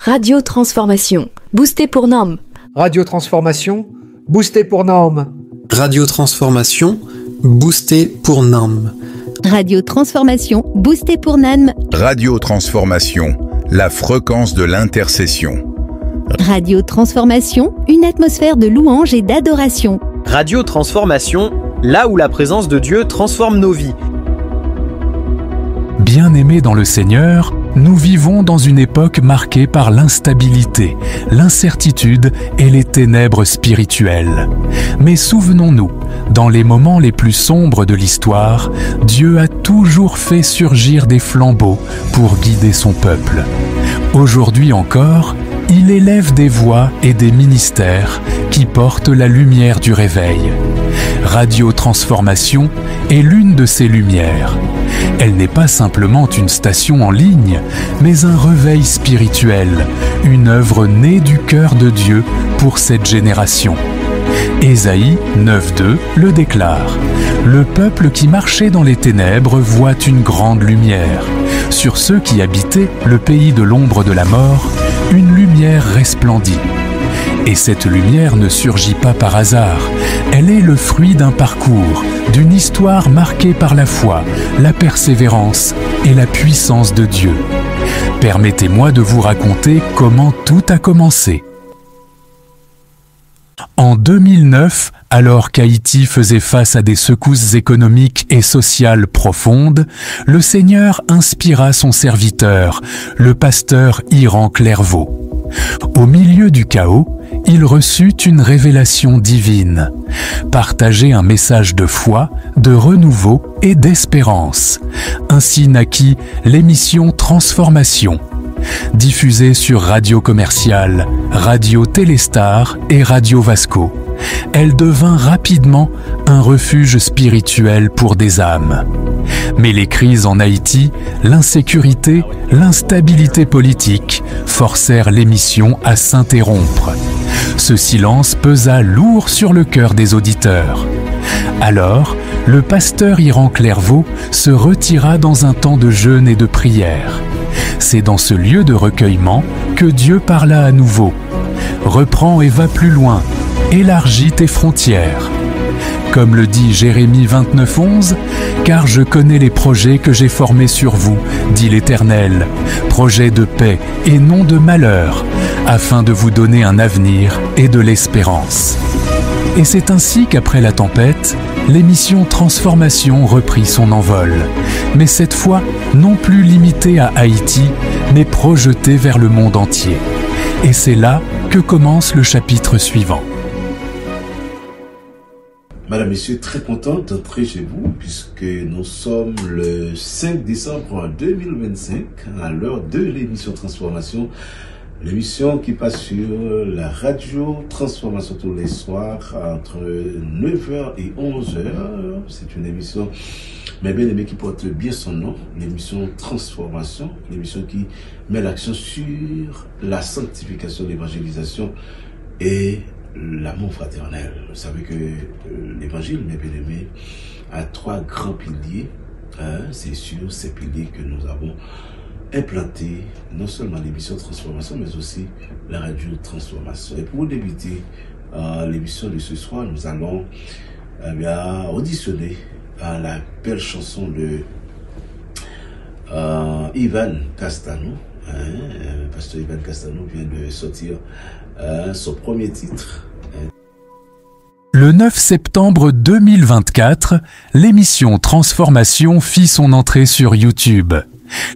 Radio Transformation, boosté pour Nam. Radio Transformation, boosté pour Nam. Radio Transformation, boosté pour Nam. Radio Transformation, boosté pour Nam. Radio Transformation, la fréquence de l'intercession. Radio Transformation, une atmosphère de louange et d'adoration. Radio Transformation, là où la présence de Dieu transforme nos vies. Bien-aimés dans le Seigneur, nous vivons dans une époque marquée par l'instabilité, l'incertitude et les ténèbres spirituelles. Mais souvenons-nous, dans les moments les plus sombres de l'histoire, Dieu a toujours fait surgir des flambeaux pour guider son peuple. Aujourd'hui encore, il élève des voix et des ministères qui portent la lumière du réveil. Radio Transformation est l'une de ces lumières. Elle n'est pas simplement une station en ligne, mais un réveil spirituel, une œuvre née du cœur de Dieu pour cette génération. Ésaïe 9.2 le déclare. Le peuple qui marchait dans les ténèbres voit une grande lumière. Sur ceux qui habitaient le pays de l'ombre de la mort, une lumière resplendit. Et cette lumière ne surgit pas par hasard. Elle est le fruit d'un parcours, d'une histoire marquée par la foi, la persévérance et la puissance de Dieu. Permettez-moi de vous raconter comment tout a commencé. En 2009, alors qu'Haïti faisait face à des secousses économiques et sociales profondes, le Seigneur inspira son serviteur, le pasteur Iran Clairvaux. Au milieu du chaos, il reçut une révélation divine. Partager un message de foi, de renouveau et d'espérance. Ainsi naquit l'émission Transformation. Diffusée sur Radio Commerciale, Radio Téléstar et Radio Vasco, elle devint rapidement un refuge spirituel pour des âmes. Mais les crises en Haïti, l'insécurité, l'instabilité politique forcèrent l'émission à s'interrompre. Ce silence pesa lourd sur le cœur des auditeurs. Alors, le pasteur Iran Clairvaux se retira dans un temps de jeûne et de prière. C'est dans ce lieu de recueillement que Dieu parla à nouveau. Reprends et va plus loin, élargis tes frontières. Comme le dit Jérémie 29.11, « Car je connais les projets que j'ai formés sur vous, dit l'Éternel, projets de paix et non de malheur, afin de vous donner un avenir et de l'espérance. » Et c'est ainsi qu'après la tempête, l'émission Transformation reprit son envol, mais cette fois non plus limitée à Haïti, mais projetée vers le monde entier. Et c'est là que commence le chapitre suivant. Madame, Messieurs, très content d'entrer chez vous puisque nous sommes le 5 décembre 2025 à l'heure de l'émission Transformation. L'émission qui passe sur la radio Transformation tous les soirs entre 9h et 11h. C'est une émission, mais bien aimée, qui porte bien son nom, l'émission Transformation, l'émission qui met l'accent sur la sanctification, l'évangélisation et l'amour fraternel. Vous savez que l'évangile, mes bien aimés, a trois grands piliers. C'est sur ces piliers que nous avons implanté non seulement l'émission Transformation, mais aussi la radio Transformation. Et pour débuter l'émission de ce soir, nous allons auditionner la belle chanson de Ivan Castano. Pasteur Ivan Castano vient de sortir son premier titre. Le 9 septembre 2024, l'émission Transformation fit son entrée sur YouTube.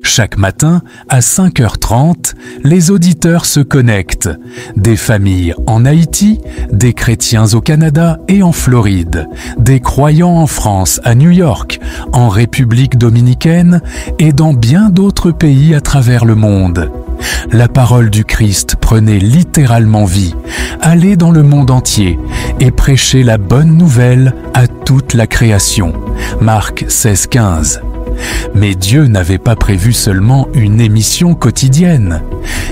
Chaque matin, à 5h30, les auditeurs se connectent. Des familles en Haïti, des chrétiens au Canada et en Floride, des croyants en France, à New York, en République dominicaine et dans bien d'autres pays à travers le monde. La parole du Christ prenait littéralement vie, allait dans le monde entier et prêchait la bonne nouvelle à toute la création. Marc 16,15. Mais Dieu n'avait pas prévu seulement une émission quotidienne.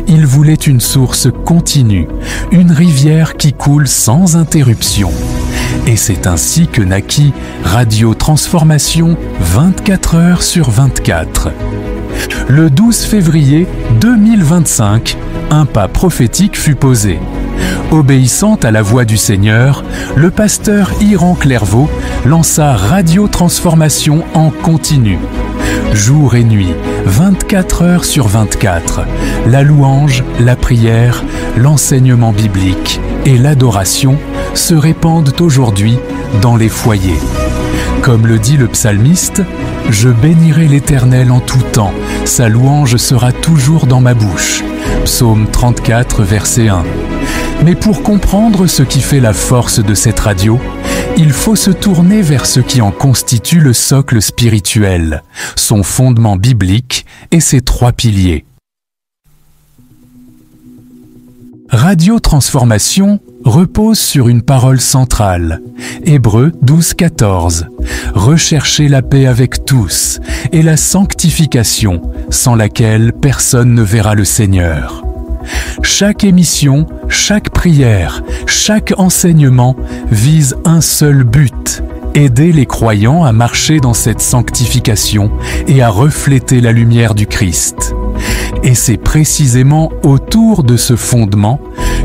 Il voulait une source continue, une rivière qui coule sans interruption. Et c'est ainsi que naquit Radio Transformation 24 heures sur 24. Le 12 février 2025, un pas prophétique fut posé. Obéissant à la voix du Seigneur, le pasteur Iran Clairvaux lança Radio Transformation en continu. Jour et nuit, 24 heures sur 24, la louange, la prière, l'enseignement biblique et l'adoration se répandent aujourd'hui dans les foyers. Comme le dit le psalmiste, « Je bénirai l'Éternel en tout temps, sa louange sera toujours dans ma bouche » Psaume 34, verset 1. Mais pour comprendre ce qui fait la force de cette radio, il faut se tourner vers ce qui en constitue le socle spirituel, son fondement biblique et ses 3 piliers. Radio Transformation repose sur une parole centrale. Hébreux 12, 14. Recherchez la paix avec tous et la sanctification, sans laquelle personne ne verra le Seigneur. Chaque émission, chaque prière, chaque enseignement vise un seul but: aider les croyants à marcher dans cette sanctification et à refléter la lumière du Christ. Et c'est précisément autour de ce fondement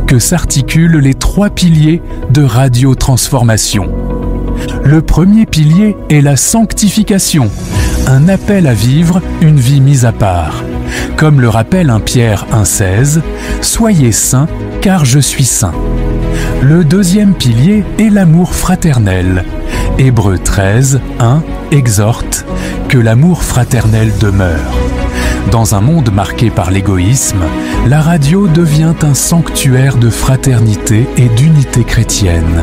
que s'articulent les 3 piliers de Radio Transformation. Le premier pilier est la sanctification, un appel à vivre une vie mise à part. Comme le rappelle 1 Pierre 1,16, « Soyez saints, car je suis saint ». Le deuxième pilier est l'amour fraternel. Hébreux 13, 1 exhorte que l'amour fraternel demeure. Dans un monde marqué par l'égoïsme, la radio devient un sanctuaire de fraternité et d'unité chrétienne.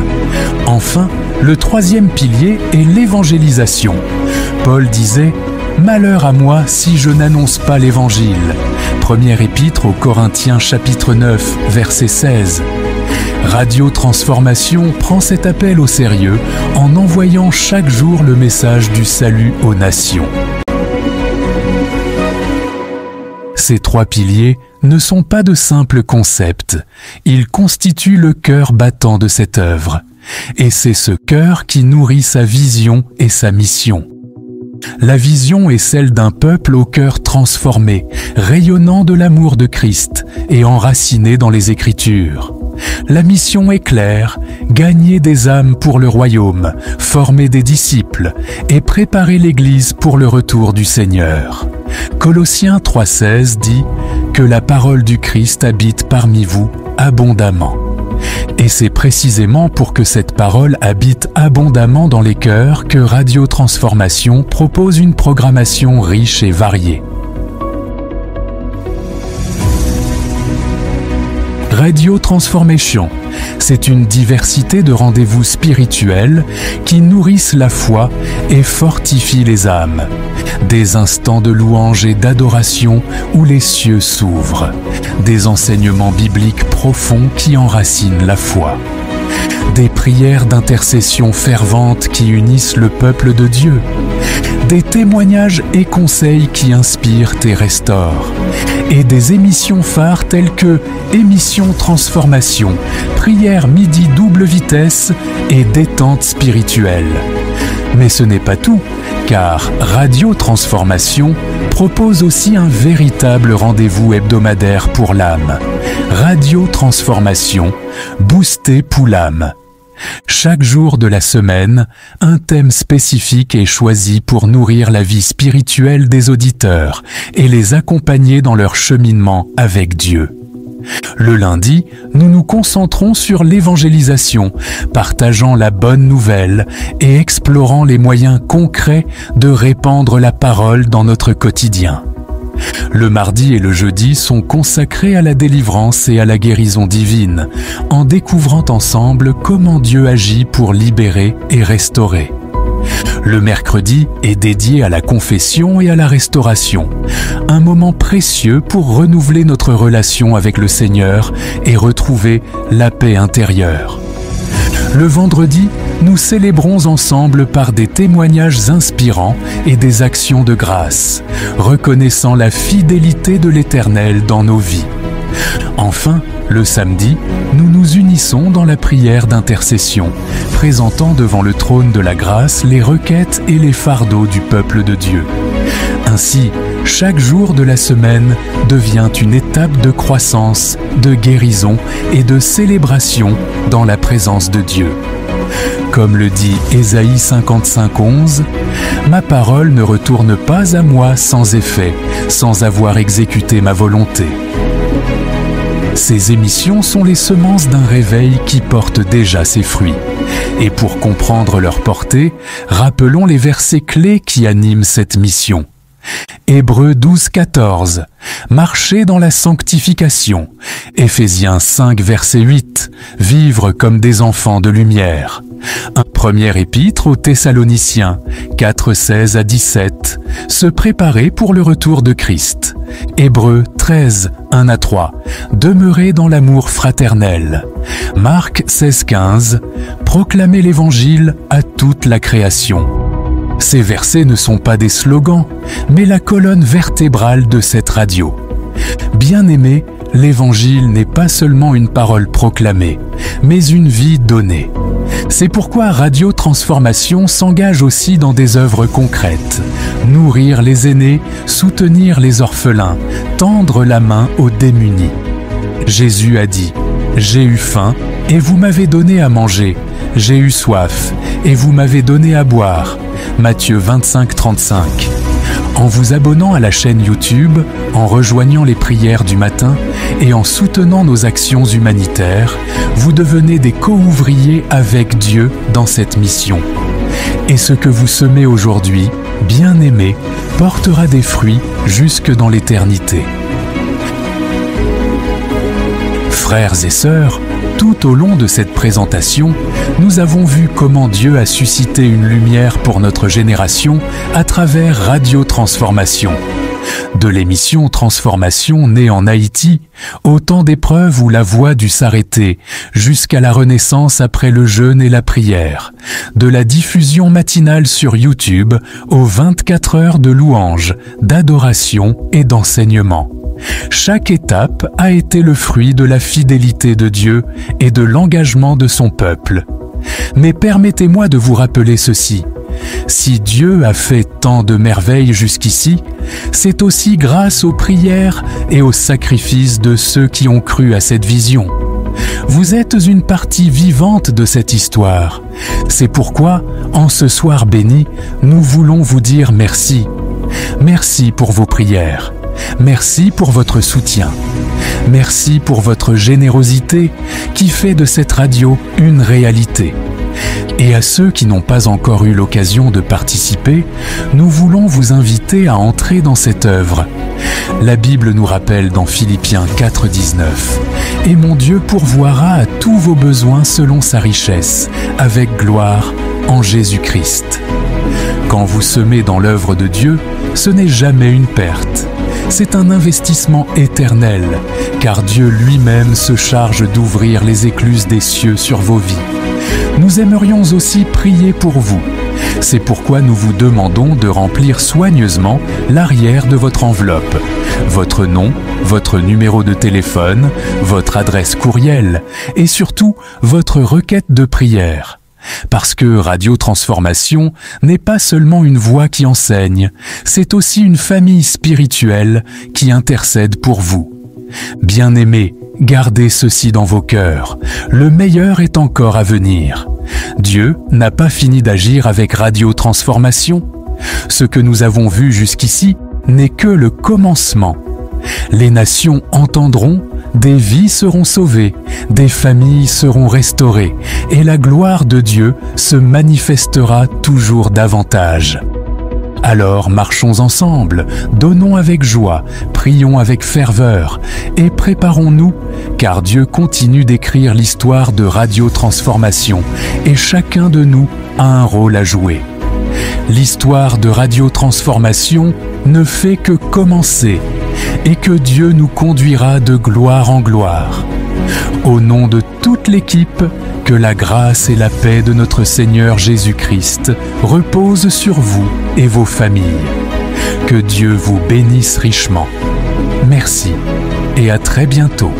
Enfin, le troisième pilier est l'évangélisation. Paul disait « Malheur à moi si je n'annonce pas l'évangile ». Première épître aux Corinthiens chapitre 9, verset 16. Radio Transformation prend cet appel au sérieux en envoyant chaque jour le message du salut aux nations. Ces 3 piliers ne sont pas de simples concepts, ils constituent le cœur battant de cette œuvre. Et c'est ce cœur qui nourrit sa vision et sa mission. La vision est celle d'un peuple au cœur transformé, rayonnant de l'amour de Christ et enraciné dans les Écritures. La mission est claire, gagner des âmes pour le royaume, former des disciples et préparer l'Église pour le retour du Seigneur. Colossiens 3,16 dit que la parole du Christ habite parmi vous abondamment. Et c'est précisément pour que cette parole habite abondamment dans les cœurs que Radio Transformation propose une programmation riche et variée. Radio Transformation, c'est une diversité de rendez-vous spirituels qui nourrissent la foi et fortifient les âmes. Des instants de louange et d'adoration où les cieux s'ouvrent. Des enseignements bibliques profonds qui enracinent la foi. Des prières d'intercession ferventes qui unissent le peuple de Dieu. Des témoignages et conseils qui inspirent et restaurent. Et des émissions phares telles que Émission Transformation, Prière midi double vitesse et Détente spirituelle. Mais ce n'est pas tout, car Radio Transformation propose aussi un véritable rendez-vous hebdomadaire pour l'âme. Radio Transformation, boosté pour l'âme. Chaque jour de la semaine, un thème spécifique est choisi pour nourrir la vie spirituelle des auditeurs et les accompagner dans leur cheminement avec Dieu. Le lundi, nous nous concentrons sur l'évangélisation, partageant la bonne nouvelle et explorant les moyens concrets de répandre la parole dans notre quotidien. Le mardi et le jeudi sont consacrés à la délivrance et à la guérison divine, en découvrant ensemble comment Dieu agit pour libérer et restaurer. Le mercredi est dédié à la confession et à la restauration, un moment précieux pour renouveler notre relation avec le Seigneur et retrouver la paix intérieure. Le vendredi, nous célébrons ensemble par des témoignages inspirants et des actions de grâce, reconnaissant la fidélité de l'Éternel dans nos vies. Enfin, le samedi, nous nous unissons dans la prière d'intercession, présentant devant le trône de la grâce les requêtes et les fardeaux du peuple de Dieu. Ainsi, chaque jour de la semaine devient une étape de croissance, de guérison et de célébration dans la présence de Dieu. Comme le dit Ésaïe 55:11, « Ma parole ne retourne pas à moi sans effet, sans avoir exécuté ma volonté. » Ces émissions sont les semences d'un réveil qui porte déjà ses fruits. Et pour comprendre leur portée, rappelons les versets clés qui animent cette mission. Hébreux 12:14, marcher dans la sanctification. Éphésiens 5, verset 8, vivre comme des enfants de lumière. Un premier épître aux Thessaloniciens 4:16 à 17, se préparer pour le retour de Christ. Hébreux 13, 1 à 3, demeurer dans l'amour fraternel. Marc 16:15, proclamer l'évangile à toute la création. Ces versets ne sont pas des slogans, mais la colonne vertébrale de cette radio. Bien-aimés, l'évangile n'est pas seulement une parole proclamée, mais une vie donnée. C'est pourquoi Radio Transformation s'engage aussi dans des œuvres concrètes. Nourrir les aînés, soutenir les orphelins, tendre la main aux démunis. Jésus a dit « J'ai eu faim et vous m'avez donné à manger. J'ai eu soif et vous m'avez donné à boire. » Matthieu 25:35. En vous abonnant à la chaîne YouTube, en rejoignant les prières du matin et en soutenant nos actions humanitaires, vous devenez des co-ouvriers avec Dieu dans cette mission. Et ce que vous semez aujourd'hui, bien-aimés, portera des fruits jusque dans l'éternité. Frères et sœurs, tout au long de cette présentation, nous avons vu comment Dieu a suscité une lumière pour notre génération à travers Radio Transformation. De l'émission Transformation née en Haïti, au temps d'épreuve où la voix dut s'arrêter, jusqu'à la renaissance après le jeûne et la prière. De la diffusion matinale sur YouTube aux 24 heures de louange, d'adoration et d'enseignement. Chaque étape a été le fruit de la fidélité de Dieu et de l'engagement de son peuple. Mais permettez-moi de vous rappeler ceci. Si Dieu a fait tant de merveilles jusqu'ici, c'est aussi grâce aux prières et aux sacrifices de ceux qui ont cru à cette vision. Vous êtes une partie vivante de cette histoire. C'est pourquoi, en ce soir béni, nous voulons vous dire merci. Merci pour vos prières. Merci pour votre soutien. Merci pour votre générosité qui fait de cette radio une réalité. Et à ceux qui n'ont pas encore eu l'occasion de participer, nous voulons vous inviter à entrer dans cette œuvre. La Bible nous rappelle dans Philippiens 4:19 « Et mon Dieu pourvoira à tous vos besoins selon sa richesse, avec gloire en Jésus-Christ. » Quand vous semez dans l'œuvre de Dieu, ce n'est jamais une perte. C'est un investissement éternel, car Dieu lui-même se charge d'ouvrir les écluses des cieux sur vos vies. Nous aimerions aussi prier pour vous. C'est pourquoi nous vous demandons de remplir soigneusement l'arrière de votre enveloppe. Votre nom, votre numéro de téléphone, votre adresse courriel et surtout votre requête de prière. Parce que Radio Transformation n'est pas seulement une voix qui enseigne, c'est aussi une famille spirituelle qui intercède pour vous. Bien-aimés, gardez ceci dans vos cœurs. Le meilleur est encore à venir. Dieu n'a pas fini d'agir avec Radio Transformation. Ce que nous avons vu jusqu'ici n'est que le commencement. Les nations entendront, des vies seront sauvées, des familles seront restaurées, et la gloire de Dieu se manifestera toujours davantage. Alors marchons ensemble, donnons avec joie, prions avec ferveur et préparons-nous, car Dieu continue d'écrire l'histoire de Radio Transformation et chacun de nous a un rôle à jouer. L'histoire de Radio Transformation ne fait que commencer et que Dieu nous conduira de gloire en gloire. Au nom de toute l'équipe, que la grâce et la paix de notre Seigneur Jésus-Christ reposent sur vous et vos familles. Que Dieu vous bénisse richement. Merci et à très bientôt.